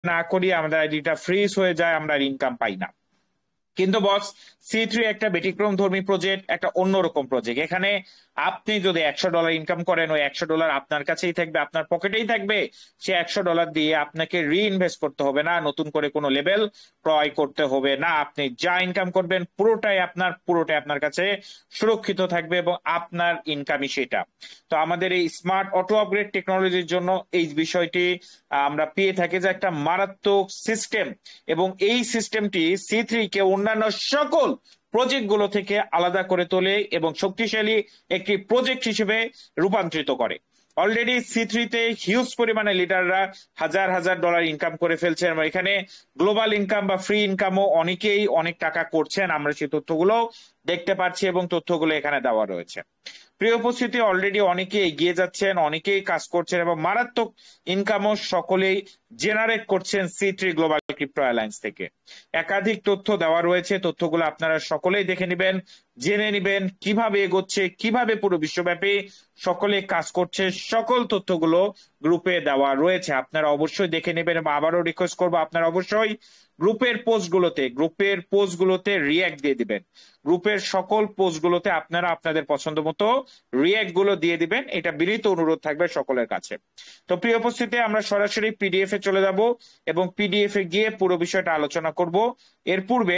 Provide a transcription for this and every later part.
না করি আমাদের আইডিটা ফ্রিজ হয়ে যায়, আমরা ইনকাম পাই না। কিন্তু বস, সি3 একটা ব্যতিক্রম ধর্মী প্রজেক্ট, একটা অন্যরকম প্রজেক্ট। এখানে আপনি যদি $100 ইনকাম করেন, ওই $100 আপনার কাছেই থাকবে, আপনার পকেটেই থাকবে। সে $100 দিয়ে আপনাকে রিইনভেস্ট করতে হবে না, নতুন করে কোনো লেভেল ক্রয় করতে হবে না। আপনি যা ইনকাম করবেন পুরোটাই আপনার কাছে সুরক্ষিত থাকবে এবং আপনার ইনকামই সেটা। তো আমাদের এই স্মার্ট অটো আপগ্রেড টেকনোলজির জন্য এই বিষয়টি আমরা পেয়ে থাকি যে একটা মারাত্মক সিস্টেম, এবং এই সিস্টেমটি সি3 কে অন্যান্য সকল প্রজেক্ট গুলো থেকে আলাদা করে তোলে এবং শক্তিশালী একটি প্রজেক্ট হিসেবে রূপান্তরিত করে। অলরেডি সি3 তে হিউজ পরিমাণে লিডাররা হাজার হাজার ডলার ইনকাম করে ফেলছেন, এবং এখানে গ্লোবাল ইনকাম বা ফ্রি ইনকামও অনেকেই অনেক টাকা করছেন। আমরা সেই তথ্যগুলো দেখতে পাচ্ছি এবং তথ্যগুলো এখানে দেওয়া রয়েছে। প্রিয় উপস্থিতি, অলরেডি অনেকে এগিয়ে যাচ্ছেন, অনেকেই কাজ করছেন এবং মারাত্মক ইনকামও সকলেই জেনারেট করছেন সি3 গ্লোবাল ক্রিপ্টো অ্যালায়েন্স থেকে। একাধিক তথ্য দেওয়া রয়েছে, তথ্যগুলো আপনারা সকলেই দেখে নেবেন, জেনে নেবেন কিভাবে এগোচ্ছে, কিভাবে পুরো বিশ্বব্যাপী সকলে কাজ করছে। সকল তথ্যগুলো গ্রুপে দেওয়া রয়েছে, আপনারা অবশ্যই দেখে নেবেন। এবং আবারও রিকোয়েস্ট করবো, আপনারা অবশ্যই গ্রুপের পোস্টগুলোতে রিয়্যাক্ট দিয়ে দিবেন। গ্রুপের সকল পোস্টগুলোতে আপনারা আপনাদের পছন্দ মতো রিয়্যাক্ট গুলো দিয়ে দিবেন, এটা বিনীত অনুরোধ থাকবে সকলের কাছে। তো প্রিয় উপস্থিতি, আমরা সরাসরি পিডিএফ এ চলে যাব এবং পিডিএফ এ গিয়ে পুরো বিষয়টা আলোচনা করব। এর পূর্বে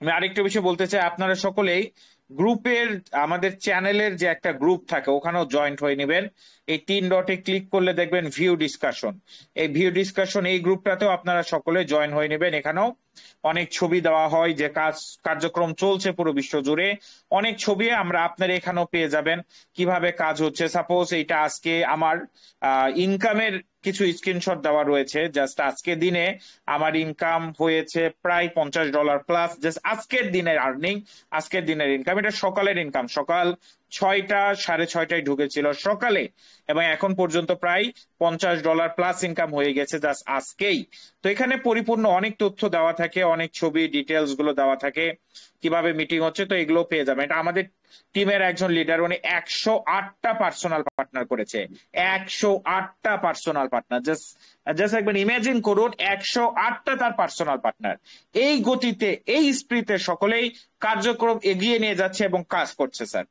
আমি আরেকটা বিষয় বলতে চাই, আপনারা সকলেই গ্রুপের, আমাদের চ্যানেলের যে একটা গ্রুপ থাকে ওখানেও জয়েন্ট হয়ে নেবেন। এই 3 ডটে ক্লিক করলে দেখবেন ভিউ ডিসকাশন। এই ভিউ ডিসকাশন, এই গ্রুপটাতেও আপনারা সকলে জয়েন হয়ে নেবেন। এখানেও অনেক ছবি দেওয়া হয়, যে কার্যক্রম চলছে পুরো বিশ্ব জুড়ে, অনেক ছবি আমরা আপনারা এখানেও পেয়ে যাবেন, কিভাবে কাজ হচ্ছে। সাপোজ এইটা আজকে আমার ইনকামের কিছু স্ক্রিনশট দেওয়া রয়েছে। জাস্ট আজকে দিনে আমার ইনকাম হয়েছে প্রায় $50 প্লাস। জাস্ট আজকের দিনের আর্নিং, আজকের দিনের ইনকাম, এটা সকালের ইনকাম। সকাল 6টা 6:30টায় ঢুকেছিল সকালে, এবং এখন পর্যন্ত প্রায় $50 প্লাস ইনকাম হয়ে গেছে জাস্ট আজকেই। তো এখানে পরিপূর্ণ অনেক তথ্য দেওয়া থাকে, অনেক ছবি ডিটেলস গুলো দেওয়া থাকে, কিভাবে মিটিং হচ্ছে। তো এগুলো পেয়ে যাবেন। এটা আমাদের টিমের একজন লিডার, উনি 108টা পার্সোনাল পার্টনার করেছে। 108টা পার্সোনাল পার্টনার, জাস্ট জাস্ট একবার ইমাজিন করুন, 108টা তার পার্সোনাল পার্টনার। এই গতিতে, এই স্পিডে সকলেই কার্যক্রম এগিয়ে নিয়ে যাচ্ছে এবং কাজ করছে স্যার।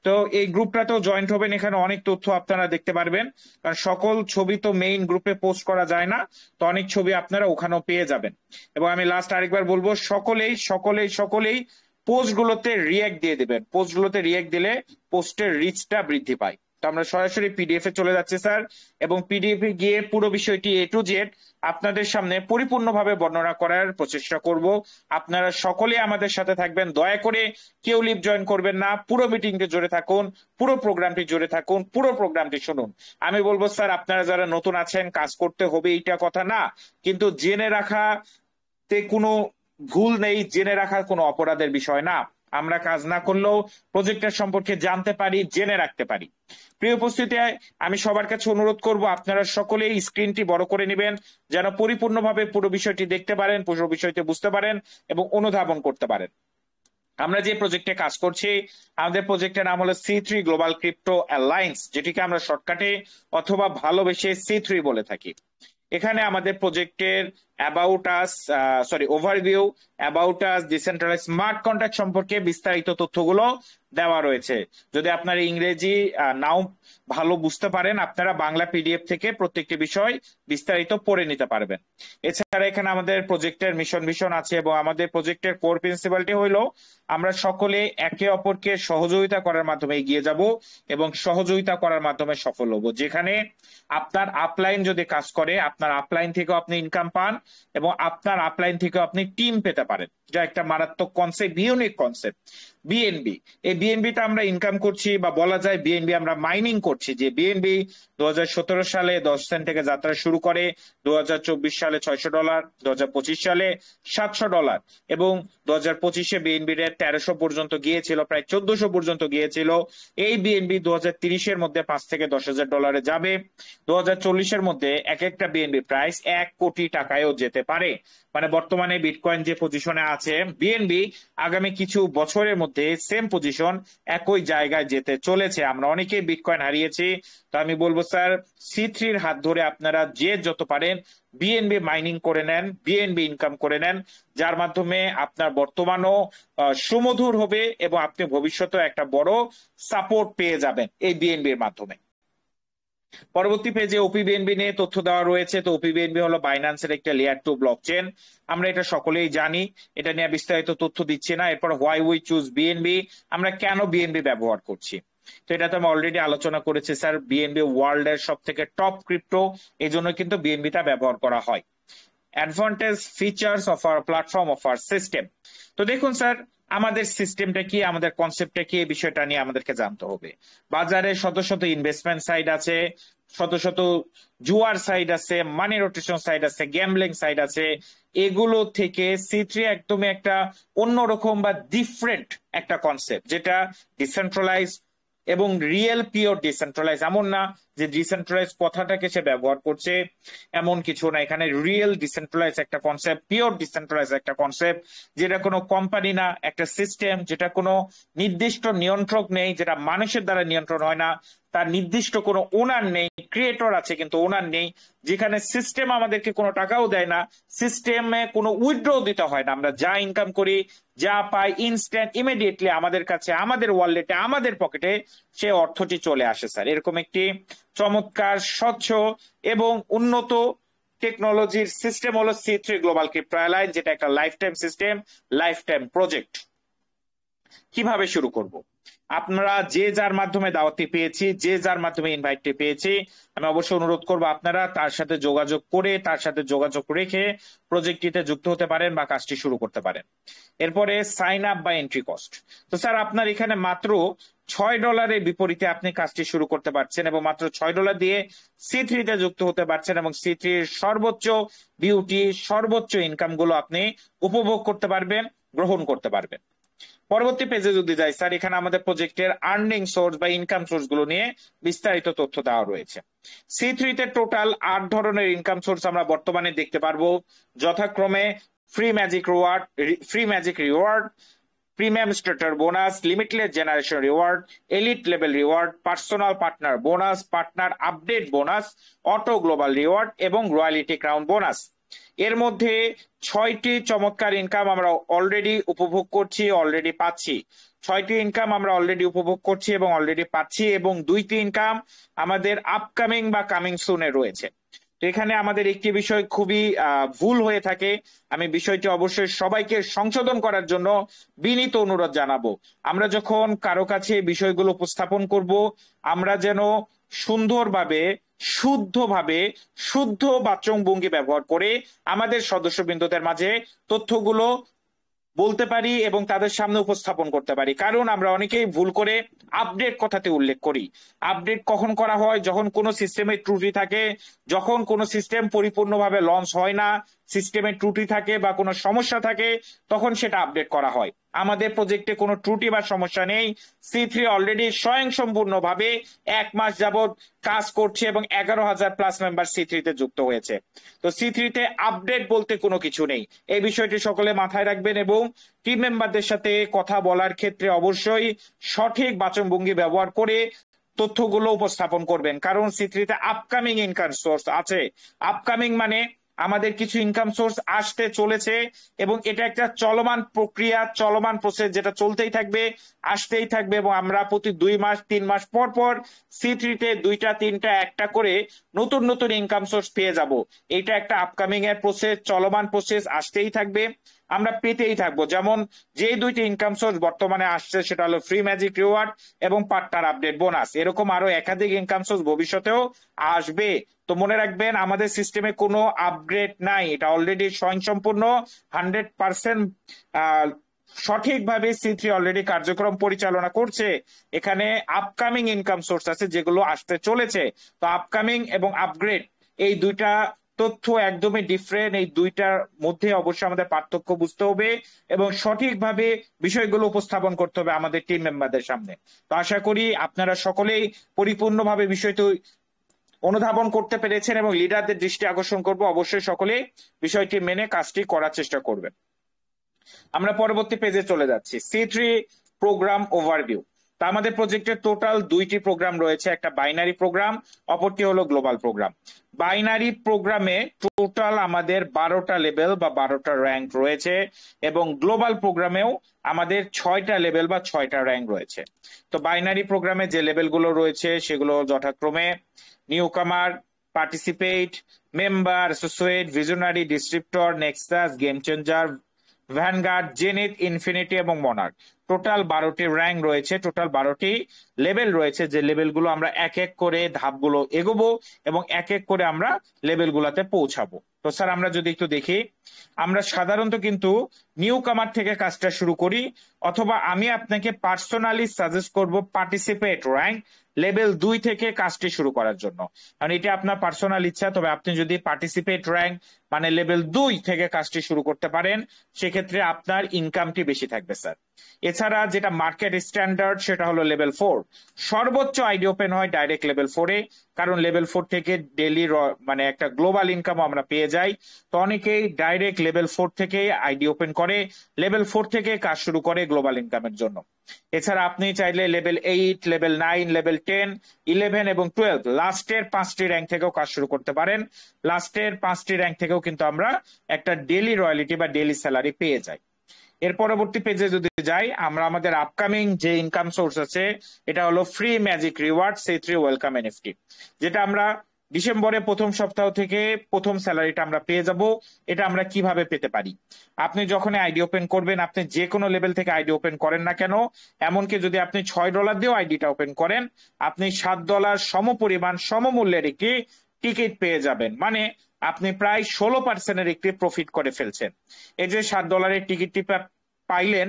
তো এই গ্রুপটাতেও জয়েন্ট হবেন, এখানে অনেক তথ্য আপনারা দেখতে পারবেন, কারণ সকল ছবি তো মেইন গ্রুপে পোস্ট করা যায় না, তো অনেক ছবি আপনারা ওখানেও পেয়ে যাবেন। এবং আমি লাস্ট আরেকবার বলবো, সকলেই সকলেই সকলেই পোস্টগুলোতে রিয়্যাক্ট দিয়ে দেবেন। পোস্টগুলোতে রিয়্যাক্ট দিলে পোস্টের রিচটা বৃদ্ধি পায়। তো আমরা সরাসরি পিডিএফ এ চলে যাচ্ছি স্যার, এবং পিডিএফ এ গিয়ে পুরো বিষয়টি এ টু জেড আপনাদের সামনে পরিপূর্ণভাবে বর্ণনা করার প্রচেষ্টা করব। আপনারা সকলে আমাদের সাথে থাকবেন, দয়া করে কেউ লিভ জয়েন করবেন না। পুরো মিটিংটি জুড়ে থাকুন, পুরো প্রোগ্রামটি জুড়ে থাকুন, পুরো প্রোগ্রামটি শুনুন। আমি বলবো স্যার, আপনারা যারা নতুন আছেন, কাজ করতে হবে এইটা কথা না, কিন্তু জেনে রাখাতে কোনো ভুল নেই, জেনে রাখার কোনো অপরাধের বিষয় না। আমরা কাজ না করলেও প্রজেক্টের সম্পর্কে জানতে পারি, জেনে রাখতে পারি। প্রিয় উপস্থিতি, আমি সবার কাছে অনুরোধ করব, আপনারা সকলেই স্ক্রিনটি বড় করে নেবেন, যেন পরিপূর্ণভাবে পুরো বিষয়টি দেখতে পারেন, পুরো বিষয়টি বুঝতে পারেন এবং অনুধাবন করতে পারেন। আমরা যে প্রজেক্টে কাজ করছি, আমাদের প্রজেক্টের নাম হলো সি3 গ্লোবাল ক্রিপ্টো অ্যালায়েন্স, যেটিকে আমরা শর্টকাটে অথবা ভালোবেসে সি3 বলে থাকি। এখানে আমাদের প্রজেক্টের about us, overview, about us, decentralise smart contract সম্পর্কে বিস্তারিত তথ্যগুলো দেওয়া রয়েছে। যদি আপনারা ইংরেজি নাও ভালো বুঝতে পারেন, আপনারা বাংলা পিডিএফ থেকে প্রত্যেকটি বিষয় বিস্তারিত পড়ে নিতে পারবেন। এছাড়া এখানে আমাদের প্রজেক্টের মিশন আছে, এবং আমাদের প্রজেক্টের কোর প্রিন্সিপালটি হইলো আমরা সকলে একে অপরকে সহযোগিতা করার মাধ্যমে এগিয়ে যাব এবং সহযোগিতা করার মাধ্যমে সফল হব। যেখানে আপনার আপলাইন যদি কাজ করে, আপনার আপলাইন থেকেও আপনি ইনকাম পান, এবং আপনার আপলাইন থেকেও আপনি টিম পেতে পারেন, যা একটা মারাত্মক কনসেপ্ট, ইউনিক কনসেপ্ট। বিএনবি, এই বিএনবি তে আমরা ইনকাম করছি, বা বলা যায় বিএনবি আমরা মাইনিং করছি। যে বিএনবি 2017 সালে 10 সেন্ট থেকে যাত্রা শুরু করে, 2024 সালে $600, 2025 সালে $700, এবং 2025-এ বিএনবি রেট 1300 পর্যন্ত গিয়েছিল, প্রায় 1400 পর্যন্ত গিয়েছিল। এই বিএনবি 2030-এর মধ্যে $5,000 থেকে $10,000 যাবে। 2040-এর মধ্যে এক একটা বিএনবি প্রাইস $1 কোটি যেতে পারে। মানে বর্তমানে বিটকয়েন যে পজিশনে আছে, বিএনবি আগামী কিছু বছরের মধ্যে মধ্যে সেম পজিশন একই জায়গায় যেতে চলেছে। আমরা অনেকেই বিটকয়েন হারিয়েছি, তো আমি বলবো স্যার C3 হাত ধরে আপনারা যে যত পারেন বিএনবি মাইনিং করে নেন, বিএনবি ইনকাম করে নেন, যার মাধ্যমে আপনার বর্তমানও সুমধুর হবে এবং আপনি ভবিষ্যতে একটা বড় সাপোর্ট পেয়ে যাবেন এই বিএনবির মাধ্যমে। পরবর্তী পেজে ওপিবিএনবি নিয়ে তথ্য দেওয়া রয়েছে। তো ওপিবিএনবি হলো বাইন্যান্সের একটা লেয়ার 2 ব্লকচেন, আমরা এটা সকলেই জানি, এটা নিয়ে বিস্তারিত তথ্য দিচ্ছি না। এরপর হোয়াই উই চুজ বিএনবি, আমরা কেন বিএনবি ব্যবহার করছি, তো এটা তো আমি অলরেডি আলোচনা করেছি স্যার। বিএনবি ওয়ার্ল্ড এর সব থেকে টপ ক্রিপ্টো, এই জন্য কিন্তু বিএনবিটা ব্যবহার করা হয়। Advantage features of our platform of our system. তো দেখুন স্যার, আমাদের সিস্টেমটা কি, আমাদের কনসেপ্টটা কি, এই বিষয়টা নিয়ে আমাদেরকে জানতে হবে। বাজারে শত শত ইনভেস্টমেন্ট সাইট আছে, শত শত জুয়ার সাইট আছে, মানি রোটেশন সাইট আছে, গ্যাম্বলিং সাইট আছে। এগুলো থেকে C3 একদমই একটা অন্যরকম বা ডিফারেন্ট একটা কনসেপ্ট, যেটা ডিসেন্ট্রালাইজ এবং রিয়েল পিওর ডিসেন্ট্রালাইজ। এমন না যে ডিসেন্ট্রালাইজ কথাটাকে সে ব্যবহার করছে, এমন কিছু না। এখানে রিয়েল ডিসেন্ট্রালাইজ একটা কনসেপ্ট, পিওর ডিসেন্ট্রালাইজ একটা কনসেপ্ট, যেটা কোনো কোম্পানি না, একটা সিস্টেম, যেটা কোনো নির্দিষ্ট নিয়ন্ত্রক নেই, যেটা মানুষের দ্বারা নিয়ন্ত্রণ হয় না, তার নির্দিষ্ট কোনো ওনার নেই, ক্রিয়েটর আছে কিন্তু ওনার নেই, যেখানে সিস্টেম আমাদেরকে কোনো টাকাও দেয় না, সিস্টেমে কোনো উইথড্র দিতে হয় না, আমরা যা ইনকাম করি, যা পাই, ইনস্ট্যান্ট ইমিডিয়েটলি আমাদের কাছে, আমাদের ওয়ালেটে, আমাদের পকেটে সে অর্থটি চলে আসে স্যার। এরকম একটি চমৎকার, স্বচ্ছ এবং উন্নত টেকনোলজির সিস্টেম হলো C3 গ্লোবাল ক্রিপ্টো অ্যালায়েন্স, যেটা একটা life time system, life time project. কিভাবে শুরু করব? আপনারা যে যার মাধ্যমে দাওয়াতটি পেয়েছি, যে যার মাধ্যমে ইনভাইটটি পেয়েছি, আমি অবশ্যই অনুরোধ করব আপনারা তার সাথে যোগাযোগ করে, তার সাথে যোগাযোগ রেখে প্রজেক্টটিতে যুক্ত হতে পারেন বা কাজটি শুরু করতে পারেন। এরপরে সাইন আপ বা এন্ট্রি কস্ট। তো স্যার আপনার এখানে মাত্র $6 বিপরীতে আপনি কাজটি শুরু করতে পারছেন এবং মাত্র $6 দিয়ে C3 তে যুক্ত হতে পারছেন এবং C3 এর সর্বোচ্চ বিউটি, সর্বোচ্চ ইনকাম গুলো আপনি উপভোগ করতে পারবেন, গ্রহণ করতে পারবেন। পরবর্তী পেজে যদি যাই স্যার, এখানে আমাদের প্রজেক্টের আর্নিং সোর্স বা ইনকাম সোর্স গুলো নিয়ে বিস্তারিত তথ্য দেওয়া রয়েছে। C3 তে টোটাল 8 ধরনের ইনকাম সোর্স আমরা বর্তমানে দেখতে পারবো, যথাক্রমে free magic reward, premium starter bonus, limitless generation reward, elite level reward, personal partner bonus, partner update bonus, auto global reward এবং রয়্যালিটি ক্রাউন বোনাস। এর মধ্যে 6টি চমৎকার ইনকাম আমরা অলরেডি উপভোগ করছি, অলরেডি পাচ্ছি। 6টি ইনকাম আমরা অলরেডি উপভোগ করছি এবং অলরেডি পাচ্ছি, এবং 2টি ইনকাম আমাদের আপকামিং বা কামিং সুনে রয়েছে। তো এখানে আমাদের একটি বিষয় খুবই ভুল হয়ে থাকে, আমি বিষয়টি অবশ্যই সবাইকে সংশোধন করার জন্য বিনীত অনুরোধ জানাবো। আমরা যখন কারো কাছে বিষয়গুলো উপস্থাপন করব, আমরা যেন সুন্দরভাবে, শুদ্ধভাবে, শুদ্ধ বাচনভঙ্গি ব্যবহার করে আমাদের সদস্যবৃন্দদের মাঝে তথ্যগুলো বলতে পারি এবং তাদের সামনে উপস্থাপন করতে পারি। কারণ আমরা অনেকেই ভুল করে আপডেট কথাতে উল্লেখ করি। আপডেট কখন করা হয়? যখন কোনো সিস্টেমে ত্রুটি থাকে, যখন কোনো সিস্টেম পরিপূর্ণভাবে লঞ্চ হয় না, সিস্টেমে ত্রুটি থাকে বা কোনো সমস্যা থাকে, তখন সেটা আপডেট করা হয়। আমাদের প্রজেক্টে কোনো ত্রুটি বা সমস্যা নেই। C3 অলরেডি স্বয়ংসম্পূর্ণভাবে 1 মাস যাবৎ কাজ করছে এবং 11,000+ মেম্বার C3 তে যুক্ত হয়েছে। তো C3 তে আপডেট বলতে কোনো কিছু নেই, এই বিষয়টি সকলে মাথায় রাখবেন এবং টিম মেম্বারদের সাথে কথা বলার ক্ষেত্রে অবশ্যই সঠিক বাচনভঙ্গি ব্যবহার করে তথ্যগুলো উপস্থাপন করবেন। কারণ C3 তে আপকামিং ইনকাম সোর্স আছে। আপকামিং মানে আমাদের কিছু ইনকাম সোর্স আসতে চলেছে এবং এটা একটা চলমান প্রক্রিয়া, চলমান প্রসেস, যেটা চলতেই থাকবে, আসতেই থাকবে, এবং আমরা প্রতি 2 মাস 3 মাস পর পর C3 তে 2টা 3টা একটা করে নতুন নতুন ইনকাম সোর্স পেয়ে যাব। এটা একটা আপকামিং এর প্রসেস, চলমান প্রসেস, আসতেই থাকবে, আমরা পেতেই থাকবো। যেমন যে 2টি ইনকাম সোর্স বর্তমানে আসছে সেটা হলো ফ্রি ম্যাজিক রিওয়ার্ড এবং পার্টনার আপডেট বোনাস। এরকম আরো একাধিক ইনকাম সোর্স ভবিষ্যতেও আসবে। তো মনে রাখবেন, আমাদের সিস্টেমে কোনো আপগ্রেড নাই, এটা অলরেডি স্বয়ংসম্পূর্ণ 100% সঠিকভাবে C3 অলরেডি কার্যক্রম পরিচালনা করছে। এখানে আপকামিং ইনকাম সোর্স আছে যেগুলো আসতে চলেছে। তো আপকামিং এবং আপগ্রেড, এই দুইটা তথ্য একদমই ডিফারেন্ট। এই দুইটার মধ্যে অবশ্যই আমাদের পার্থক্য বুঝতে হবে এবং সঠিকভাবে বিষয়গুলো উপস্থাপন করতে হবে আমাদের টিম মেম্বারদের সামনে। তো আশা করি আপনারা সকলেই পরিপূর্ণভাবে বিষয়টি অনুধাবন করতে পেরেছেন এবং লিডারদের দৃষ্টি আকর্ষণ করব, অবশ্যই সকলে বিষয়টি মেনে কাজটি করার চেষ্টা করবেন। আমরা পরবর্তী পেজে চলে যাচ্ছি। C3 programme overview. তা আমাদের প্রজেক্টের টোটাল দুইটি প্রোগ্রাম রয়েছে, একটা বাইনারি প্রোগ্রাম, অপরটি হলো গ্লোবাল প্রোগ্রাম। বাইনারি প্রোগ্রামে টোটাল আমাদের 12টা লেভেল বা 12টা র্যাঙ্ক রয়েছে, এবং গ্লোবাল প্রোগ্রামেও আমাদের 6টা লেভেল বা 6টা র্যাঙ্ক রয়েছে। তো বাইনারি প্রোগ্রামে যে লেভেলগুলো রয়েছে সেগুলো যথাক্রমে নিউ কামার, participate, member, associate, visionary, descriptor, Nexus, game changer, vanguard, zenith, infinity এবং মনার্ক। টোটাল 12টি র্যাঙ্ক রয়েছে, টোটাল 12টি লেভেল রয়েছে, যে লেভেলগুলো আমরা এক এক করে ধাপগুলো এগোবো এবং এক এক করে আমরা লেভেলগুলোতে পৌঁছাবো। তো স্যার আমরা যদি একটু দেখি, আমরা সাধারণত কিন্তু নিউ কামার থেকে কাজটা শুরু করি, অথবা আমি আপনাকে পার্সোনালি সাজেস্ট করব পার্টিসিপেট র্যাঙ্ক লেভেল 2 থেকে কাজটি শুরু করার জন্য, কারণ এটা আপনার পার্সোনাল ইচ্ছা। তবে আপনি যদি পার্টিসিপেট র্যাঙ্ক মানে লেভেল 2 থেকে কাজটি শুরু করতে পারেন, সেক্ষেত্রে আপনার ইনকামটি বেশি থাকবে স্যার। এছাড়া যেটা মার্কেট স্ট্যান্ডার্ড সেটা হলো লেভেল 4। সর্বোচ্চ আইডি ওপেন হয় ডাইরেক্ট লেভেল 4-এ, কারণ লেভেল 4 থেকে ডেইলি মানে একটা গ্লোবাল ইনকামও আমরা পেয়ে যাই। তো অনেকেই ডাইরেক্ট লেভেল 4 থেকে আইডি ওপেন করে, লেভেল 4 থেকে কাজ শুরু করে গ্লোবাল ইনকামের জন্য। এছাড়া আপনি চাইলে লেভেল 8, লেভেল 9, লেভেল 10, 11 এবং 12 লাস্টের 5টি র্যাঙ্ক থেকেও কাজ শুরু করতে পারেন। লাস্টের 5টি র্যাঙ্ক থেকেও কিন্তু আমরা একটা ডেইলি রয়্যালিটি বা ডেইলি স্যালারি পেয়ে যাই। এর পরবর্তী পেজে যদি যাই, আমরা আমাদের আপকামিং যে ইনকাম সোর্স আছে এটা হলো free magic reward C3 welcome NFT, যেটা আমরা ডিসেম্বরে প্রথম সপ্তাহ থেকে প্রথম স্যালারিটা আমরা পেয়ে যাব। এটা আমরা কিভাবে পেতে পারি? আপনি যখন আইডি ওপেন করবেন, আপনি যে কোনো লেভেল থেকে আইডি ওপেন করেন না কেন, এমনকি যদি আপনি $6 দিয়েও আইডিটা ওপেন করেন, আপনি $7 সমপরিমাণ সমমূল্যের একটি টিকিট পেয়ে যাবেন। মানে আপনি প্রায় 16% একটি প্রফিট করে ফেলছেন। এই যে $7 টিকিটটি পাইলেন,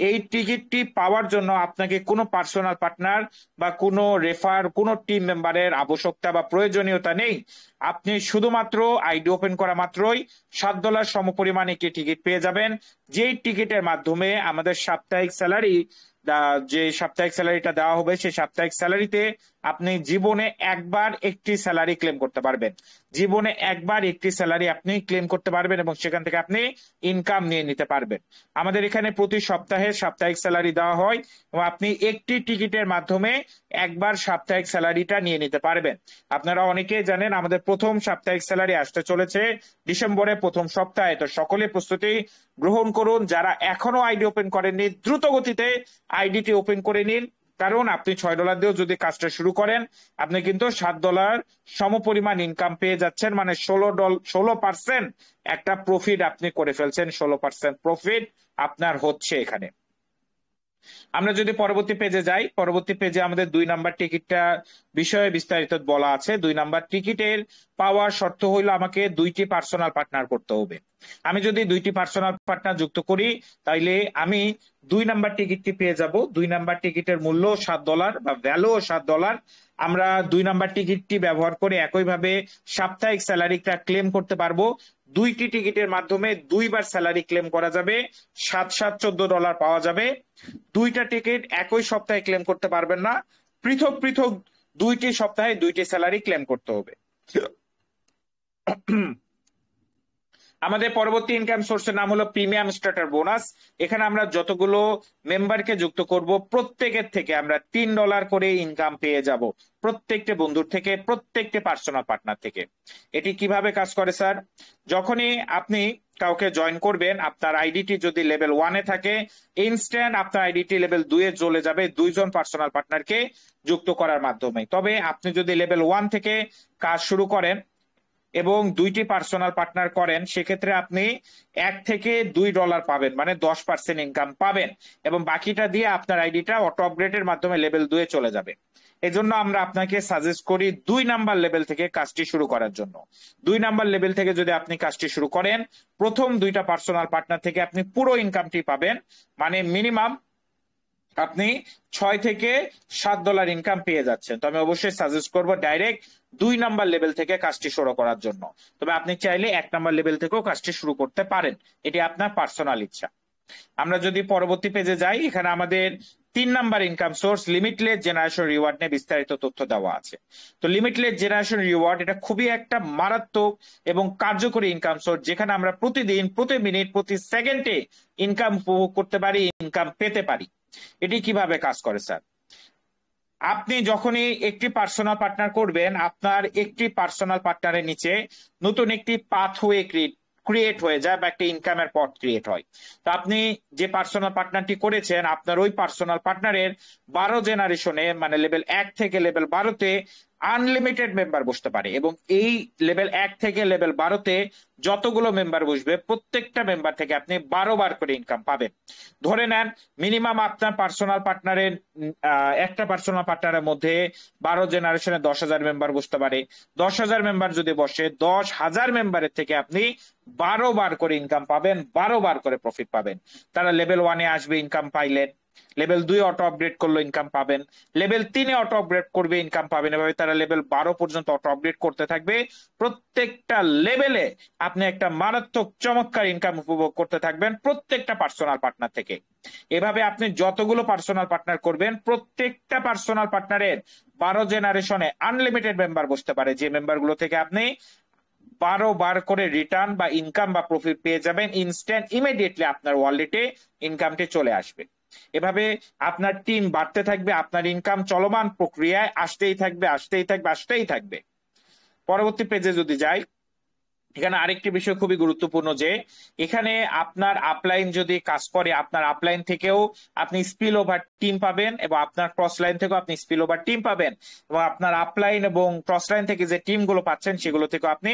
এই টিকিটটি পাওয়ার জন্য আপনাকে কোনো পার্সোনাল পার্টনার বা কোনো রেফার, কোনো টিম মেম্বারের আবশ্যকতা বা প্রয়োজনীয়তা নেই। আপনি শুধুমাত্র আইডি ওপেন করা মাত্রই $7 সমপরিমাণ একটি টিকিট পেয়ে যাবেন, যেই টিকিটের মাধ্যমে আমাদের সাপ্তাহিক স্যালারি, যে সাপ্তাহিক স্যালারিটা দেওয়া হবে, সেই সাপ্তাহিক স্যালারিতে আপনি জীবনে একবার একটি স্যালারি ক্লেম করতে পারবেন। জীবনে একবার একটি স্যালারি আপনি ক্লেম করতে পারবেন এবং সেখান থেকে আপনি ইনকাম নিয়ে নিতে পারবেন। আমাদের এখানে প্রতি সপ্তাহে সাপ্তাহিক স্যালারি দেওয়া হয় এবং আপনি একটি টিকিটের মাধ্যমে একবার সাপ্তাহিক স্যালারিটা নিয়ে নিতে পারবেন। আপনারা অনেকেই জানেন আমাদের প্রথম সাপ্তাহিক স্যালারি আসতে চলেছে ডিসেম্বরের প্রথম সপ্তাহে। তো সকলে প্রস্তুতি গ্রহণ করুন। যারা এখনো আইডি ওপেন করেননি, দ্রুত গতিতে আইডিটি ওপেন করে নিন, কারণ আপনি $6 দিয়েও যদি কাজটা শুরু করেন, আপনি কিন্তু $7 সমপরিমাণ ইনকাম পেয়ে যাচ্ছেন। মানে 16% একটা প্রফিট আপনি করে ফেলছেন। 16% প্রফিট আপনার হচ্ছে এখানে। আমরা যদি পরবর্তী পেজে যাই, পরবর্তী পেজে আমাদের 2 নাম্বার টিকিটটা বিষয়ে বিস্তারিত বলা আছে। 2 নাম্বার টিকিটের পাওয়ার শর্ত হইলো আমাকে 2টি পার্সোনাল পার্টনার করতে হবে। আমি যদি 2টি পার্সোনাল পার্টনার যুক্ত করি, তাইলে আমি 2 নাম্বার টিকিটটি পেয়ে যাব। 2 নাম্বার টিকিটের মূল্য $7 বা ভ্যালু $7। আমরা 2 নাম্বার টিকিটটি ব্যবহার করে একইভাবে সাপ্তাহিক স্যালারিটা ক্লেম করতে পারবো। 2টি টিকিটের মাধ্যমে 2বার স্যালারি ক্লেম করা যাবে, $7 পাওয়া যাবে। 2টা টিকিট একই সপ্তাহে ক্লেম করতে পারবেন না, পৃথক পৃথক 2টি সপ্তাহে 2টি স্যালারি ক্লেম করতে হবে। আমাদের পরবর্তী ইনকাম সোর্সের নাম হলো প্রিমিয়াম স্টার্টার বোনাস। এখানে আমরা যতগুলো মেম্বারকে যুক্ত করব, প্রত্যেকের থেকে আমরা $3 করে ইনকাম পেয়ে যাব, প্রত্যেকটা বন্ধুর থেকে, প্রত্যেকটা পার্সোনাল পার্টনার থেকে। এটি কিভাবে কাজ করে স্যার? যখনই আপনি কাউকে জয়েন করবেন, আপনার আইডিটি যদি লেভেল 1-এ থাকে, ইনস্ট্যান্ট আপনার আইডিটি লেভেল 2-এ চলে যাবে 2 জন পার্সোনাল পার্টনারকে যুক্ত করার মাধ্যমে। তবে আপনি যদি লেভেল 1 থেকে কাজ শুরু করেন এবং 2টি পার্সোনাল পার্টনার করেন, সেক্ষেত্রে আপনি $1 থেকে $2 পাবেন, মানে 10% ইনকাম পাবেন, এবং বাকিটা দিয়ে আপনার আইডিটা অটো আপগ্রেডের মাধ্যমে লেভেল 2-এ চলে যাবে। এজন্য আমরা আপনাকে সাজেস্ট করি 2 নাম্বার লেভেল থেকে কাজটি শুরু করার জন্য। 2 নাম্বার লেভেল থেকে যদি আপনি কাজটি শুরু করেন, প্রথম 2টা পার্সোনাল পার্টনার থেকে আপনি পুরো ইনকামটি পাবেন। মানে মিনিমাম আপনি $6 থেকে $7 ইনকাম পেয়ে যাচ্ছেন। তো আমি অবশ্যই সাজেস্ট করবো ডাইরেক্ট 2 নাম্বার লেভেল থেকে কাজটি শুরু করার জন্য। তবে আপনি চাইলে 1 নাম্বার লেভেল থেকেও কাজটি শুরু করতে পারেন, এটি আপনার পার্সোনাল ইচ্ছা। আমরা যদি পরবর্তী পেজে যাই, এখানে আমাদের 3 number income source limitless generation reward নিয়ে বিস্তারিত তথ্য দেওয়া আছে। তো লিমিটলেস জেনারেশন রিওয়ার্ড এটা খুবই একটা মারাত্মক এবং কার্যকরী ইনকাম সোর্স, যেখানে আমরা প্রতিদিন, প্রতি মিনিট, প্রতি সেকেন্ডে ইনকাম উপভোগ করতে পারি, ইনকাম পেতে পারি। এটি কিভাবে কাজ করে স্যার? আপনি যখনই একটি পার্সোনাল পার্টনার করবেন, আপনার একটি পার্সোনাল পার্টনারের নিচে নতুন একটি পাথওয়ে ক্রিয়েট হয়ে যায় বা একটা ইনকামের পথ ক্রিয়েট হয়। তো আপনি যে পার্সোনাল পার্টনারটি করেছেন, আপনার ওই পার্সোনাল পার্টনারের 12 জেনারেশনে, মানে লেভেল 1 থেকে লেভেল 12তে আনলিমিটেড মেম্বার বসতে পারে, এবং এই লেভেল 1 থেকে লেভেল 12তে যতগুলো মেম্বার বসবে প্রত্যেকটা মেম্বার থেকে আপনি 12 বার করে ইনকাম পাবেন। ধরে নেন মিনিমাম আপনার পার্সোনাল পার্টনারের একটা পার্সোনাল পার্টনারের মধ্যে 12 জেনারেশনে 10,000 মেম্বার বসতে পারে। 10,000 মেম্বার যদি বসে, 10,000 মেম্বারের থেকে আপনি 12 বার করে ইনকাম পাবেন, 12 বার করে প্রফিট পাবেন। তারা লেভেল 1-এ আসবে, ইনকাম পাইলেন। লেভেল 2 অটো আপগ্রেড করলো, ইনকাম পাবেন। লেভেল 3-এ অটো আপগ্রেড করবে, ইনকাম পাবেন। এভাবে তারা লেভেল 12 পর্যন্ত অটো আপগ্রেড করতে থাকবে। প্রত্যেকটা লেভেলে আপনি একটা মারাত্মক চমৎকার ইনকাম উপভোগ করতে থাকবেন প্রত্যেকটা পার্সোনাল পার্টনার থেকে। এভাবে আপনি যতগুলো পার্সোনাল পার্টনার করবেন, প্রত্যেকটা পার্সোনাল পার্টনারের 12 জেনারেশনে আনলিমিটেড মেম্বার বসতে পারে, যে মেম্বার গুলো থেকে আপনি 12 বার করে রিটার্ন বা ইনকাম বা প্রফিট পেয়ে যাবেন ইনস্ট্যান্ট, ইমিডিয়েটলি আপনার ওয়ালেটে ইনকামটি চলে আসবে। এভাবে আপনার টিম বাড়তে থাকবে, আপনার ইনকাম চলমান প্রক্রিয়ায় আসতেই থাকবে, আসতেই থাকবে, আসতেই থাকবে। পরবর্তী পেজে যদি যাই, এখানে আরেকটি বিষয় খুবই গুরুত্বপূর্ণ, যে এখানে আপনার আপলাইন যদি কাজ করে, আপনার আপলাইন থেকেও আপনি স্পিল ওভার টিম পাবেন, এবং আপনার ক্রস লাইন থেকেও আপনি স্পিল ওভার টিম পাবেন, এবং আপনার আপলাইন এবং ক্রস লাইন থেকে যে টিম গুলো পাচ্ছেন সেগুলো থেকে আপনি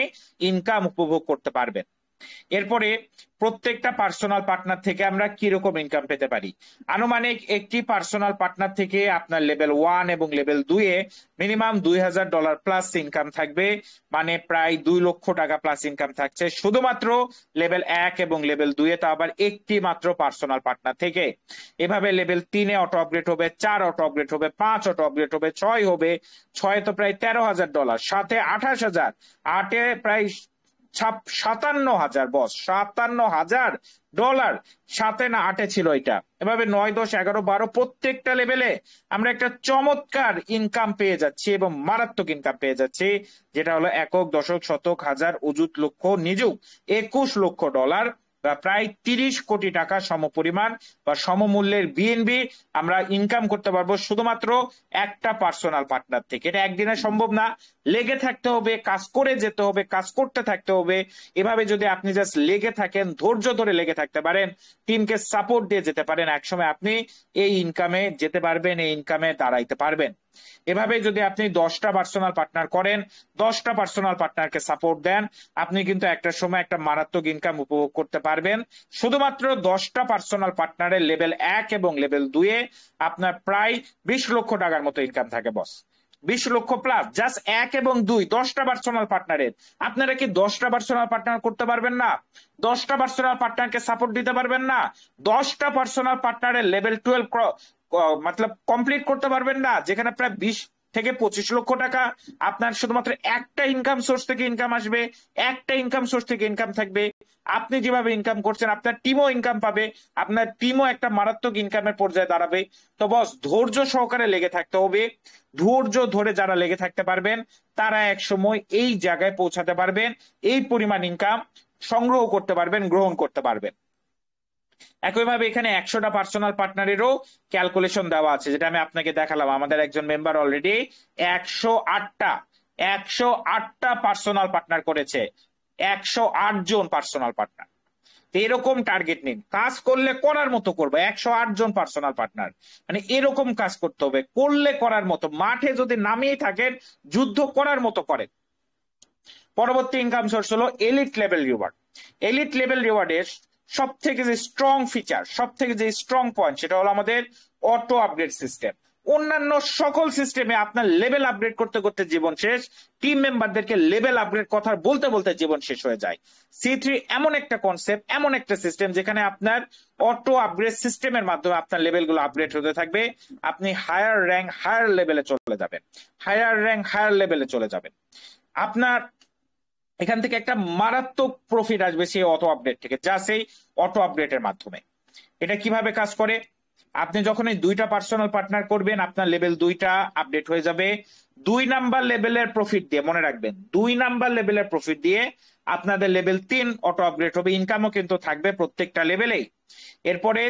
ইনকাম উপভোগ করতে পারবেন। এরপরে প্রত্যেকটা পার্সোনাল পার্টনার থেকে আমরা কি রকম ইনকাম পেতে পারি? আনুমানিক একটি পার্সোনাল পার্টনার থেকে আপনার লেভেল 1 এবং লেভেল 2-এ মিনিমাম $2,000 প্লাস ইনকাম থাকবে, মানে প্রায় 2 লক্ষ টাকা প্লাস ইনকাম থাকছে শুধুমাত্র লেভেল 1 এবং লেভেল 2-এ, তা আবার একটি মাত্র পার্সোনাল পার্টনার থেকে। এভাবে লেভেল 3-এ অটো আপগ্রেড হবে, 4 অটো আপগ্রেড হবে, 5 অটো আপগ্রেড হবে, 6 হবে, 6-এ তো প্রায় $13,000, 7-এ 28,000, 8-এ প্রায় 57,000, বস, $57,000, 7-এ না 8-এ ছিল এটা। এভাবে 9, 10, 11, 12 প্রত্যেকটা লেভেলে আমরা একটা চমৎকার ইনকাম পেয়ে যাচ্ছি, এবং মারাত্মক ইনকাম পেয়ে যাচ্ছি, যেটা হলো একক, দশক, শতক, হাজার, অযুত, লক্ষ, নিযুত, $21 লক্ষ বা প্রায় 30 কোটি টাকা সমপরিমাণ বা সমমূল্যের বিএনবি আমরা ইনকাম করতে পারবো শুধুমাত্র একটা পার্সোনাল পার্টনার থেকে। এটা একদিনে সম্ভব না, লেগে থাকতে হবে, কাজ করে যেতে হবে, কাজ করতে থাকতে হবে। এভাবে যদি আপনি জাস্ট লেগে থাকেন, ধৈর্য ধরে লেগে থাকতে পারেন, টিমকে সাপোর্ট দিয়ে যেতে পারেন, একসময় আপনি এই ইনকামে যেতে পারবেন, এই ইনকামে দাঁড়াইতে পারবেন। এভাবে যদি আপনি 10টা পার্সোনাল পার্টনার করেন, 10টা পার্সোনাল পার্টনারকে সাপোর্ট দেন, আপনি কিন্তু একটা সময় একটা মারাত্মক ইনকাম উপভোগ করতে পারবেন। শুধুমাত্র 10টা পার্সোনাল পার্টনারের লেভেল 1 এবং লেভেল 2-এ আপনার প্রায় 20 লক্ষ টাকার মতো ইনকাম থাকে, বস। 20 লক্ষ প্লাস, জাস্ট 1 এবং 2, 10টা পার্সোনাল পার্টনারের। আপনারা কি 10টা পার্সোনাল পার্টনার করতে পারবেন না? 10টা পার্সোনাল পার্টনারকে সাপোর্ট দিতে পারবেন না? 10টা পার্সোনাল পার্টনারের লেভেল 12 মতলব কমপ্লিট করতে পারবেন না, যেখানে প্রায় 20 থেকে 25 লক্ষ টাকা আপনার শুধুমাত্র একটা ইনকাম সোর্স থেকে ইনকাম আসবে, একটা ইনকাম সোর্স থেকে ইনকাম থাকবে। আপনি যেভাবে ইনকাম করছেন, আপনার টিমও ইনকাম পাবে, আপনার টিমও একটা মারাত্মক ইনকামের পর্যায়ে দাঁড়াবে। তো বস, ধৈর্য সহকারে লেগে থাকতে হবে। ধৈর্য ধরে যারা লেগে থাকতে পারবেন, তারা এক সময় এই জায়গায় পৌঁছাতে পারবেন, এই পরিমাণ ইনকাম সংগ্রহ করতে পারবেন, গ্রহণ করতে পারবেন। একইভাবে এখানে 100টা পার্সোনাল পার্টনারেরও ক্যালকুলেশন দেওয়া আছে, যেটা আমি আপনাকে দেখালাম। আমাদের একজন মেম্বার অলরেডি 108টা পার্সোনাল পার্টনার করেছে, 108 জন পার্সোনাল পার্টনার। এরকম টার্গেট নিন, কাজ করলে করার মতো করবো। 108 জন পার্সোনাল পার্টনার, মানে এরকম কাজ করতে হবে, করলে করার মতো। মাঠে যদি নামিয়ে থাকেন, যুদ্ধ করার মতো করেন। পরবর্তী ইনকাম সোর্স হলো elite level reward. Elite level রিওয়ার্ডের সব থেকে যে স্ট্রং ফিচার, সব থেকে যে স্ট্রং পয়েন্ট, সেটা হলো আমাদের অটো আপগ্রেড সিস্টেম। অন্যান্য সকল সিস্টেমে আপনার লেভেল আপগ্রেড করতে করতে জীবন শেষ, টিম মেম্বারদেরকে লেভেল আপগ্রেড কথা বলতে বলতে জীবন শেষ হয়ে যায়। C3 এমন একটা কনসেপ্ট, এমন একটা সিস্টেম, যেখানে আপনার অটো আপগ্রেড সিস্টেমের মাধ্যমে আপনার লেভেলগুলো আপগ্রেড হতে থাকবে। আপনি হায়ার র্যাঙ্ক, হায়ার লেভেলে চলে যাবেন, হায়ার র্যাঙ্ক, হায়ার লেভেলে চলে যাবেন। আপনার এখান থেকে একটা মারাত্মক প্রফিট আসবে সেই অটো আপডেট থেকে, যা সেই অটো আপডেটের মাধ্যমে। এটা কিভাবে কাজ করে? আপনি যখন এই দুইটা পার্সোনাল পার্টনার করবেন আপনার লেভেল 2টা আপডেট হয়ে যাবে। 2 নাম্বার লেভেলের প্রফিট দিয়ে, মনে রাখবেন 2 নাম্বার লেভেলের প্রফিট দিয়ে আপনাদের লেভেল 3 অটো আপগ্রেড হবে। ইনকামও কিন্তু থাকবে প্রত্যেকটা লেভেলেই। এরপরে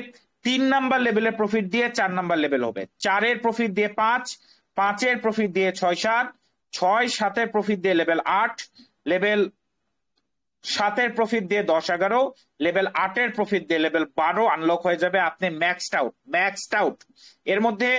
3 নাম্বার লেভেলের প্রফিট দিয়ে 4 নাম্বার লেভেল হবে, 4-এর প্রফিট দিয়ে 5, 5-এর প্রফিট দিয়ে 6-7, 6-7-এর প্রফিট দিয়ে লেভেল 8, লেভেল 7-এর প্রফিট দিয়ে 10-11, লেভেল 8-এর প্রফিট দিয়ে লেভেল 12 আনলক হয়ে যাবে। আপনি ম্যাক্সড আউট। এর মধ্যে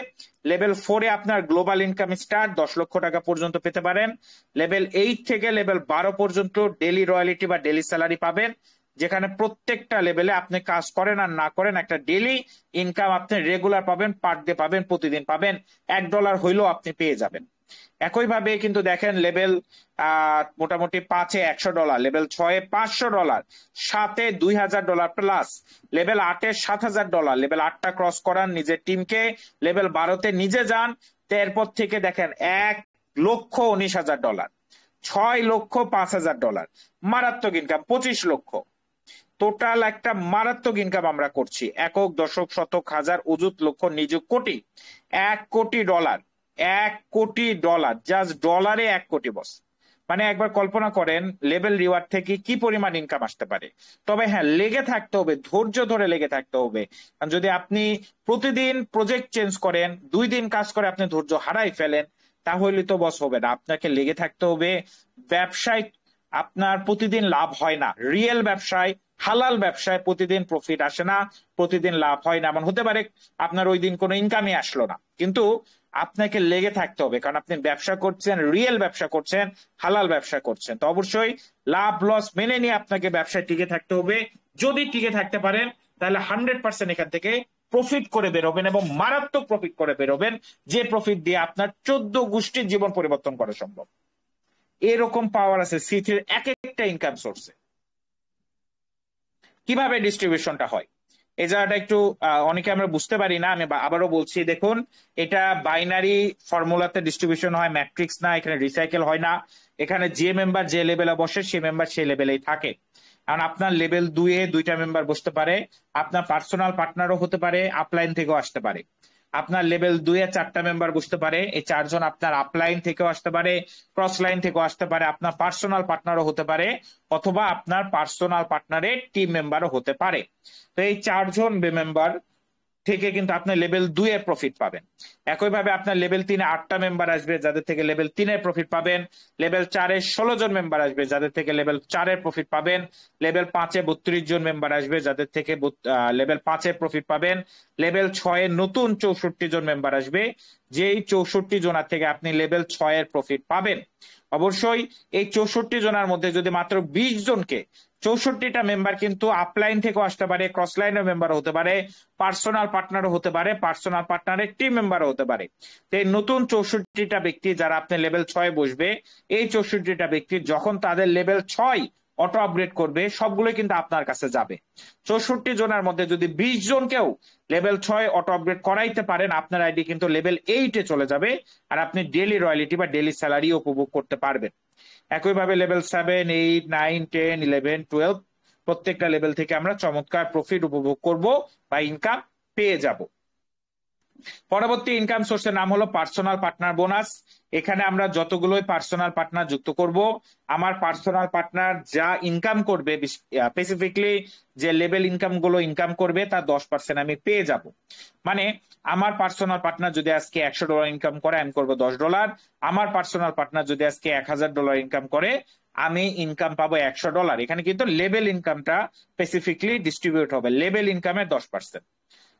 লেভেল 4-এ আপনার গ্লোবাল ইনকাম স্টার্ট 10 লক্ষ টাকা পর্যন্ত পেতে পারেন। লেভেল 8 থেকে লেভেল 12 পর্যন্ত ডেলি রয়্যালিটি বা ডেলি স্যালারি পাবেন, যেখানে প্রত্যেকটা লেভেলে আপনি কাজ করেন আর না করেন একটা ডেলি ইনকাম আপনি রেগুলার পাবেন, পার ডে পাবেন, প্রতিদিন পাবেন, $1 হইলেও আপনি পেয়ে যাবেন। একইভাবে কিন্তু দেখেন লেভেল মোটামুটি 5-এ $100, লেভেল 6-এ $500, 7-এ $2000 প্লাস, লেভেল 8-এ $7000, লেভেল 8টা ক্রস করান নিজের টিমকে, লেভেল 12-তে নিজে যান, এরপর থেকে দেখেন $1,19,000, $6,05,000, মারাত্মক ইনকাম 25 লক্ষ। টোটাল একটা মারাত্মক ইনকাম আমরা করছি, একক, দশক, শতক, হাজার, অযুত, লক্ষ, নিযুত, কোটি। $1 কোটি, $1 কোটি, জাস্ট ডলারে 1 কোটি বস। মানে একবার কল্পনা করেন লেভেল রিওয়ার্ড থেকে কি পরিমাণ ইনকাম আসতে পারে। তবে হ্যাঁ, লেগে থাকতে হবে, ধৈর্য ধরে লেগে থাকতে হবে। কারণ যদি আপনি প্রতিদিন প্রজেক্ট চেঞ্জ করেন, 2 দিন কাজ করে আপনি ধৈর্য হারাই ফেলেন, তাহলে তো বস হবে না। আপনাকে লেগে থাকতে হবে। ব্যবসায় আপনার প্রতিদিন লাভ হয় না, রিয়েল ব্যবসায়, হালাল ব্যবসায় প্রতিদিন প্রফিট আসে না, প্রতিদিন লাভ হয় না। এমন হতে পারে আপনার ওই দিন কোনো ইনকামই আসলো না, কিন্তু আপনাকে লেগে থাকতে হবে, কারণ আপনি ব্যবসা করছেন, রিয়েল ব্যবসা করছেন, হালাল ব্যবসা করছেন। তো অবশ্যই লাভ লস মেনে নিয়ে আপনাকে ব্যবসায় টিকে থাকতে হবে। যদি টিকে থাকতে পারেন তাহলে 100% এখান থেকে প্রফিট করে বেরোবেন, এবং মারাত্মক প্রফিট করে বেরোবেন, যে প্রফিট দিয়ে আপনার 14 গোষ্ঠীর জীবন পরিবর্তন করা সম্ভব। এরকম পাওয়ার আছে সিটির এক একটা ইনকাম সোর্সে। কিভাবে ডিস্ট্রিবিউশনটা হয় এই জায়গাটা একটু অনেকে আমরা বুঝতে পারি না। আমি আবারও বলছি, দেখুন এটা বাইনারি ফর্মুলাতে ডিস্ট্রিবিউশন হয়, ম্যাট্রিক্স না, এখানে রিসাইকেল হয় না। এখানে যে মেম্বার যে লেভেলে বসে সে মেম্বার সেই লেভেলেই থাকে। কারণ আপনার লেভেল 2-এ 2টা মেম্বার বসতে পারে, আপনার পার্সোনাল পার্টনারও হতে পারে, আপলাইন থেকেও আসতে পারে। আপনার লেভেল 2-এ 4টা মেম্বার বসতে পারে, এই 4জন আপনার আপলাইন থেকেও আসতে পারে, ক্রস লাইন থেকেও আসতে পারে, আপনার পার্সোনাল পার্টনারও হতে পারে, অথবা আপনার পার্সোনাল পার্টনারের টিম মেম্বারও হতে পারে। তো এই 4জন মেম্বার থেকে কিন্তু আপনি লেভেল 2-এর প্রফিট পাবেন। একইভাবে আপনার লেভেল 3-এ 8টা মেম্বার আসবে, যাদের থেকে লেভেল 3-এর প্রফিট পাবেন। লেভেল 4-এ 16 জন মেম্বার আসবে, যাদের থেকে লেভেল 4-এর প্রফিট পাবেন। লেভেল 5-এ 32 জন মেম্বার আসবে, যাদের থেকে লেভেল 5-এর প্রফিট পাবেন। লেভেল 6-এ নতুন 64 জন মেম্বার আসবে, যেই 64 জনের থেকে আপনি লেভেল 6-এর প্রফিট পাবেন। অবশ্যই এই 64 জনের মধ্যে যদি মাত্র 20 জনকে, 64টা মেম্বার কিন্তু আপলাইন থেকেও আসতে পারে, ক্রস লাইনের মেম্বার হতে পারে, পার্সোনাল পার্টনারও হতে পারে, পার্সোনাল পার্টনারের টিম মেম্বারও হতে পারে। তো এই নতুন 64টা ব্যক্তি যারা আপনি লেভেল 6 বসবে, এই 64টা ব্যক্তি যখন তাদের লেভেল 6 অটো আপগ্রেড করবে, সবগুলো কিন্তু আপনার কাছে যাবে। 64 জনের মধ্যে যদি 20 জনকেও লেভেল 6 অটো আপগ্রেড করাইতে পারেন, আপনার আইডি কিন্তু লেভেল 8-এ চলে যাবে, আর আপনি ডেলি রয়্যালিটি বা ডেলি স্যালারি উপভোগ করতে পারবেন। একইভাবে লেভেল 7, 8, 9, 10, 11, 12 প্রত্যেকটা লেভেল থেকে আমরা চমৎকার প্রফিট উপভোগ করব বা ইনকাম পেয়ে যাব। পরবর্তী ইনকাম সোর্সের নাম হলো পার্সোনাল পার্টনার বোনাস। এখানে আমরা যতগুলোই পার্সোনাল পার্টনার যুক্ত করব, আমার পার্সোনাল পার্টনার যা ইনকাম করবে, স্পেসিফিকলি যে লেভেল ইনকাম গুলো ইনকাম করবে তার 10% আমি পেয়ে যাব। মানে আমার পার্সোনাল পার্টনার যদি আজকে $100 ইনকাম করে, আমি করবো $10। আমার পার্সোনাল পার্টনার যদি আজকে $1000 ইনকাম করে, আমি ইনকাম পাবো $100। এখানে কিন্তু লেভেল ইনকামটা স্পেসিফিকলি ডিস্ট্রিবিউট হবে, লেভেল ইনকামের 10%।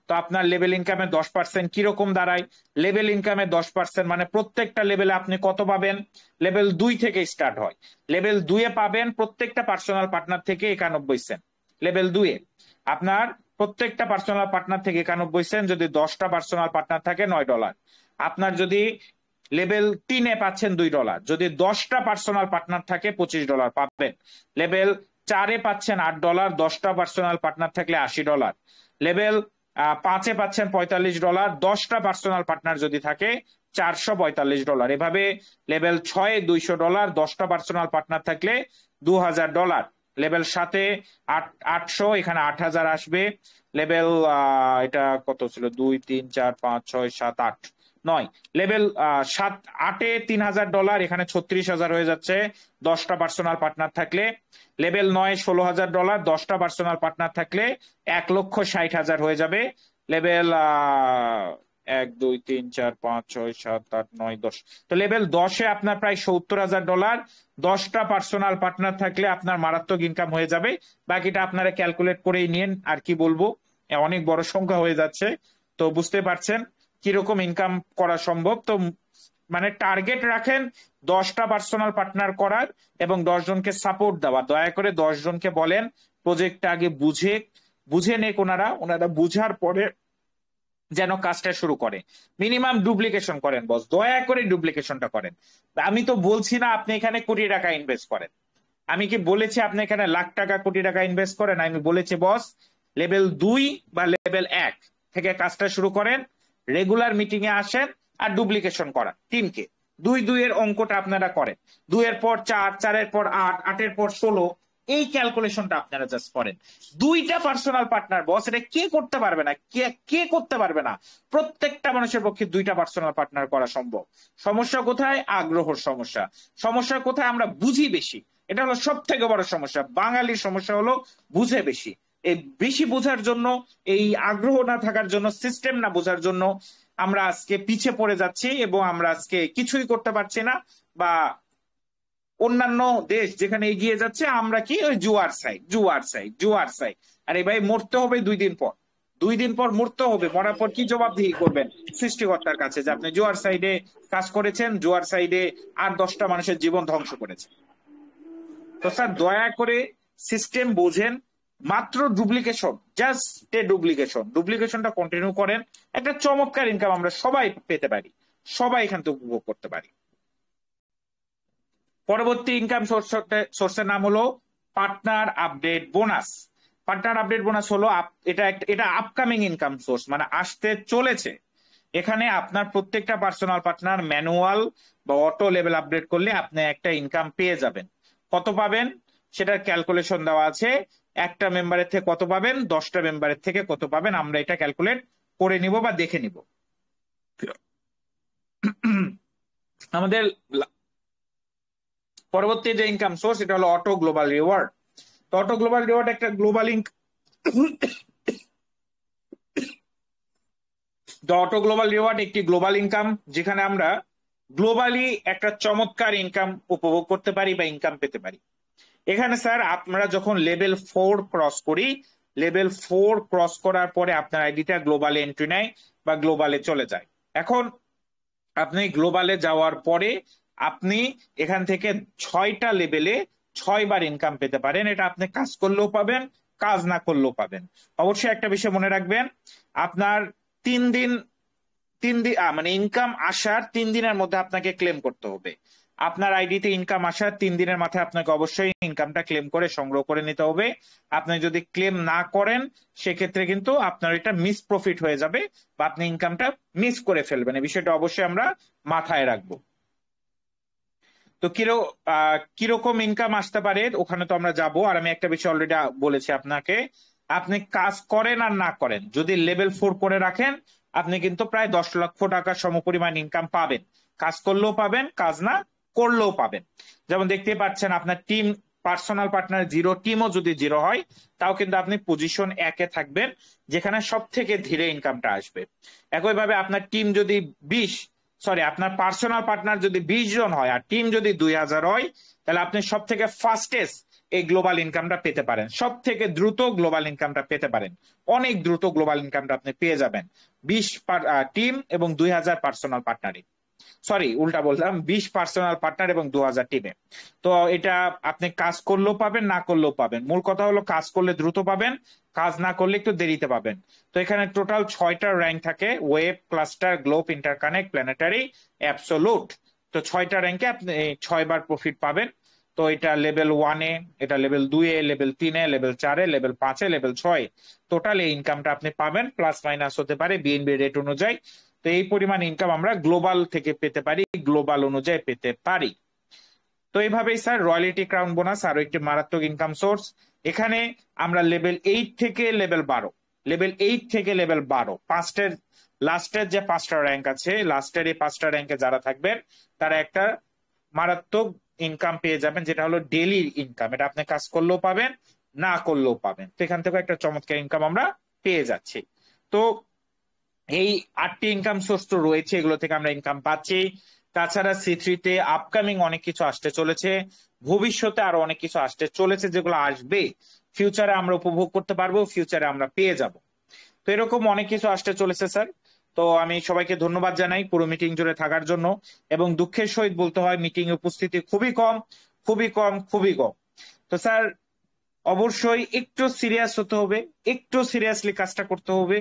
তো আপনার লেভেল ইনকামের 10% কিরকম দাঁড়ায়? লেভেল ইনকামের 10% মানে প্রত্যেকটা লেভেলে আপনি কত পাবেন? লেভেল 2 থেকে স্টার্ট হয়। লেভেল 2-এ পাবেন প্রত্যেকটা পার্সোনাল পার্টনার থেকে 91 সেন্ট। লেভেল 2-এ আপনার প্রত্যেকটা পার্সোনাল পার্টনার থেকে 91 সেন্ট, যদি 10টা পার্সোনাল পার্টনার থাকে $9। আপনার যদি লেভেল 3-এ পাচ্ছেন $2, যদি 10টা পার্সোনাল পার্টনার থাকে $25 পাবেন। লেভেল 4-এ পাচ্ছেন $8, 10টা পার্সোনাল পার্টনার থাকলে $80। লেভেল 5-এ পাচ্ছেন $45, 10টা পার্সোনাল পার্টনার যদি থাকে $445। এভাবে লেভেল 6-এ $200, 10টা পার্সোনাল পার্টনার থাকলে $2000। লেভেল 7-এ 800, এখানে 8000 আসবে। লেভেল এটা কত ছিল, 2 3 4 5 6 7 8 9, লেভেল 8-এ $3000, এখানে 36,000 হয়ে যাচ্ছে 10টা পার্সোনাল পার্টনার থাকলে। লেভেল 9 $16,000, 10টা পার্সোনাল পার্টনার থাকলে 1,60,000 হয়ে যাবে। লেভেল 1 2 3 4 5 6 7 8 9 10, তো লেভেল 10-এ আপনার প্রায় $70,000, 10টা পার্সোনাল পার্টনার থাকলে আপনার মারাত্মক ইনকাম হয়ে যাবে। বাকিটা আপনারা ক্যালকুলেট করেই নিন, আর কি বলবো, অনেক বড় সংখ্যা হয়ে যাচ্ছে। তো বুঝতে পারছেন কিরকম ইনকাম করা সম্ভব। তো মানে টার্গেট রাখেন 10টা পার্সোনাল পার্টনার করার এবং 10 জনকে সাপোর্ট দেওয়া। দয়া করে 10 জনকে বলেন প্রজেক্টটা আগে বুঝে নেক, ওনারা বুঝার পরে যেন কাজটা শুরু করে। মিনিমাম ডুপ্লিকেশন করেন বস, দয়া করে ডুপ্লিকেশনটা করেন। আমি তো বলছি না আপনি এখানে কোটি টাকা ইনভেস্ট করেন, আমি কি বলেছি আপনি এখানে লাখ টাকা কোটি টাকা ইনভেস্ট করেন? আমি বলেছি বস লেভেল 2 বা লেভেল 1 থেকে কাজটা শুরু করেন, রেগুলার মিটিং এ আসেন আর ডুপ্লিকেশন করান টিমকে। 2 এর অঙ্কটা আপনারা করেন, 2 এর পর 4, 4 এর পর 8, 8 এর পর 16, এই ক্যালকুলেশনটা আপনারা জাস্ট করেন। 2টা পার্সোনাল পার্টনার বস, এটা কে করতে পারবে না? কে করতে পারবে না? প্রত্যেকটা মানুষের পক্ষে 2টা পার্সোনাল পার্টনার করা সম্ভব। সমস্যা কোথায়? আগ্রহর সমস্যা। সমস্যা কোথায়? আমরা বুঝি বেশি, এটা হলো সব থেকে বড় সমস্যা। বাঙালির সমস্যা হলো বুঝে বেশি। এই বেশি বোঝার জন্য, এই আগ্রহ না থাকার জন্য, সিস্টেম না বোঝার জন্য আমরা আজকে পিছে পড়ে যাচ্ছি এবং আমরা আজকে কিছুই করতে পারছি না। বা অন্যান্য দেশ যেখানে এগিয়ে যাচ্ছে, আমরা কি ওই জুয়ার সাইড। আরে ভাই, মরতে হবে 2 দিন পর, 2 দিন পর মরতে হবে। মরার পর কি জবাবদিহি করবেন সৃষ্টিকর্তার কাছে যে আপনি জুয়ার সাইডে কাজ করেছেন, জুয়ার সাইডে আর 10টা মানুষের জীবন ধ্বংস করেছেন। তো স্যার দয়া করে সিস্টেম বোঝেন। মাত্র ডুপ্লিকেশন, জাস্ট এ ডুপ্লিকেশনটা কন্টিনিউ করেন, একটা চমৎকার ইনকাম আমরা সবাই পেতে পারি, সবাই এখান থেকে উপভোগ করতে পারি। পরবর্তী ইনকাম সোর্সের নাম হলো partner update bonus. Partner update bonus হলো এটা আপকামিং ইনকাম সোর্স, মানে আসতে চলেছে। এখানে আপনার প্রত্যেকটা পার্সোনাল পার্টনার ম্যানুয়াল বা অটো লেভেল আপডেট করলে আপনি একটা ইনকাম পেয়ে যাবেন। কত পাবেন সেটার ক্যালকুলেশন দেওয়া আছে। একটা মেম্বারের থেকে কত পাবেন, 10টা মেম্বারের থেকে কত পাবেন, আমরা এটা ক্যালকুলেট করে নিব বা দেখে নিব। আমাদের পরবর্তী যে ইনকাম সোর্স, এটা হলো অটো গ্লোবাল রিওয়ার্ড। তো অটো গ্লোবাল রিওয়ার্ড একটা গ্লোবাল অটো গ্লোবাল রিওয়ার্ড একটি গ্লোবাল ইনকাম, যেখানে আমরা গ্লোবালি একটা চমৎকার ইনকাম উপভোগ করতে পারি বা ইনকাম পেতে পারি। এখানে স্যার আমরা যখন লেভেল 4 ক্রস করি, লেভেল 4 ক্রস করার পরে আপনার আইডিটা গ্লোবালে এন্ট্রি নেয় বা গ্লোবালে চলে যায়। এখন আপনি গ্লোবালে যাওয়ার পরে আপনি এখান থেকে 6টা লেভেলে 6বার ইনকাম পেতে পারেন। এটা আপনি কাজ করলেও পাবেন, কাজ না করলেও পাবেন। অবশ্যই একটা বিষয় মনে রাখবেন, আপনার 3 দিন মানে ইনকাম আসার 3 দিনের মধ্যে আপনাকে ক্লেম করতে হবে। আপনার আইডিতে ইনকাম আসার 3 দিনের মাথায় আপনাকে অবশ্যই ইনকামটা ক্লেম করে সংগ্রহ করে নিতে হবে। আপনি যদি ক্লেম না করেন সেক্ষেত্রে কিন্তু আপনার এটা মিস প্রফিট হয়ে যাবে বা আপনি ইনকামটা মিস করে ফেলবেন। এই বিষয়টা অবশ্যই আমরা মাথায় রাখবো। তো কিরকম ইনকাম আসতে পারে ওখানে তো আমরা যাব। আর আমি একটা বিষয় অলরেডি বলেছি আপনাকে, আপনি কাজ করেন আর না করেন, যদি লেভেল 4 করে রাখেন আপনি কিন্তু প্রায় 10 লক্ষ টাকার সমপরিমাণ ইনকাম পাবেন। কাজ করলেও পাবেন, কাজ না করলেও পাবেন। যেমন দেখতে পাচ্ছেন আপনার টিম পার্সোনাল পার্টনার 0, টিমও যদি 0 হয় তাও কিন্তু আপনি পজিশন 1-এ থাকবেন, যেখানে সব থেকে ধীরে ইনকামটা আসবে। একইভাবে আপনার টিম যদি আপনার পার্সোনাল পার্টনার যদি 20 জন হয় আর টিম যদি 2000 হয়, তাহলে আপনি সব থেকে ফাস্টেস্ট এই গ্লোবাল ইনকামটা পেতে পারেন, সব থেকে দ্রুত গ্লোবাল ইনকামটা পেতে পারেন। অনেক দ্রুত গ্লোবাল ইনকামটা আপনি পেয়ে যাবেন 20 টিম এবং 2000 পার্সোনাল পার্টনারে। সরি, উল্টা বললাম, 20 পার্সোনাল পার্টনার এবং 2000 টিমে। তো এটা আপনি কাজ করলেও পাবেন, না করলেও পাবেন। মূল কথা হলো কাজ করলে দ্রুত পাবেন, কাজ না করলে একটু দেরিতে পাবেন। তো এখানে টোটাল 6টা র্যাঙ্ক থাকে, web, cluster, globe, interconnect, planetary, absolute. তো 6টা র্যাঙ্কে আপনি 6বার প্রফিট পাবেন। তো এটা লেভেল 1-এ, এটা লেভেল 2-এ, লেভেল 3-এ, লেভেল 4-এ, লেভেল 5-এ, লেভেল 6-এ, টোটাল এই ইনকামটা আপনি পাবেন। প্লাস মাইনাস হতে পারে বিএনবি রেট অনুযায়ী। তো এই পরিমাণ ইনকাম আমরা গ্লোবাল থেকে পেতে পারি, গ্লোবাল অনুযায়ী পেতে পারি। তো এইভাবেই স্যার রয়্যালিটি ক্রাউন বোনাস আরো একটি মারাত্মক ইনকাম সোর্স। এখানে আমরা লেভেল 8 থেকে লেভেল 12 পাঁচটের লাস্টের যে 5টা র্যাঙ্ক আছে, লাস্টের এই 5টা র্যাঙ্কে যারা থাকবেন তারা একটা মারাত্মক ইনকাম পেয়ে যাবেন, যেটা হলো ডেইলি ইনকাম। এটা আপনি কাজ করলেও পাবেন, না করলেও পাবেন। তো এখান থেকে একটা চমৎকার ইনকাম আমরা পেয়ে যাচ্ছি। তো এই 8টি ইনকাম সোর্স তো রয়েছে, এগুলো থেকে আমরা ইনকাম পাচ্ছি। তাছাড়া সি3 তে আপকামিং অনেক কিছু আসতে চলেছে, ভবিষ্যতে আরো অনেক কিছু আসতে চলেছে, যেগুলো আসবে ফিউচারে আমরা উপভোগ করতে পারবো, ফিউচারে আমরা পেয়ে যাব। তো এরকম অনেক কিছু আসতে চলেছে স্যার। তো আমি সবাইকে ধন্যবাদ জানাই পুরো মিটিং জুড়ে থাকার জন্য, এবং দুঃখের সহিত বলতে হয় মিটিং এ উপস্থিতি খুবই কম, খুবই কম, খুবই কম। তো স্যার অবশ্যই একটু সিরিয়াস হতে হবে, একটু সিরিয়াসলি কাজটা করতে হবে।